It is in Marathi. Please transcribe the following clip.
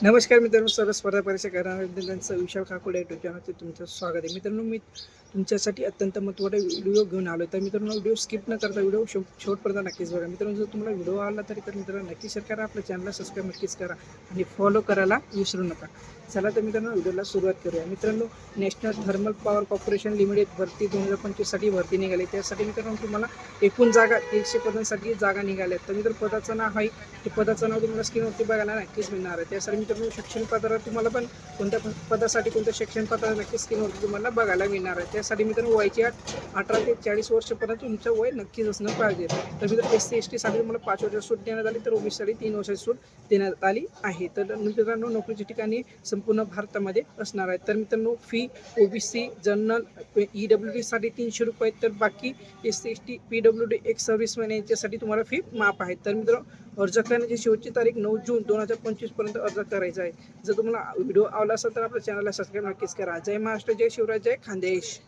नमस्कार मित्रांनो, सर्व स्पर्धा परीक्षा करणाऱ्या विद्यार्थ्यांचं विशाल काकोडे युट्यूब चॅनलचे तुमचं स्वागत आहे. मित्रांनो, मी तुमच्यासाठी अत्यंत महत्त्वाचा व्हिडिओ घेऊन आलो. तर मित्रांनो, व्हिडिओ स्किप न करता व्हिडिओ शेवटपर्यंत नक्कीच बघा. मित्रांनो, जर तुम्हाला व्हिडिओ आवडला तर मित्रांनो नक्कीच शेअर करा, आपल्या चॅनलला सबस्क्राईब नक्कीच करा आणि फॉलो करायला विसरू नका. चला तर मित्रांनो, व्हिडिओला सुरुवात करूया. मित्रांनो, national thermal power corporation limited भरती 2025 साठी भरती निघाली. त्यासाठी मित्रांनो तुम्हाला एकूण जागा 100 पदांसाठी जागा निघाल्या. तर मित्रांनो, पदाचं नाव आहे, ते पदाचं नाव तुम्हाला स्क्रीनवरती बघायला नक्कीच मिळणार आहे. त्यासाठी मित्रांनो, शिक्षण पात्र तुम्हाला पण कोणत्या पदासाठी कोणत्या शिक्षण पात्र नक्कीच स्क्रीनवरती तुम्हाला बघायला मिळणार आहे. त्यासाठी मित्रांनो, वयाची 18 ते 40 वर्षापर्यंत तुमचं वय नक्कीच असणं पाहिजे. तर मित्रांनो, SC ST साठी तुम्हाला 5 वर्षाची सूट देण्यात आली, तर OBC साठी 3 वर्षाची सूट देण्यात आली आहे. तर मित्रांनो, नोकरीच्या ठिकाणी संपूर्ण भारतामध्ये असणार आहे. तर मित्रांनो, फी OBC जनरल EWD साठी 300 रुपये, तर बाकी SC ST PWD ex serviceman यांच्यासाठी तुम्हाला फी माफ आहे. तर मित्रांनो, अर्ज करण्याची शेवटची तारीख 9 जून 2025 पर्यंत अर्ज करायचा आहे. जर तुम्हाला व्हिडिओ आवडला असेल तर आपल्या चॅनलला सबस्क्राईब नक्कीच करा. जय महाराष्ट्र, जय शिवराज, जय खानदेश.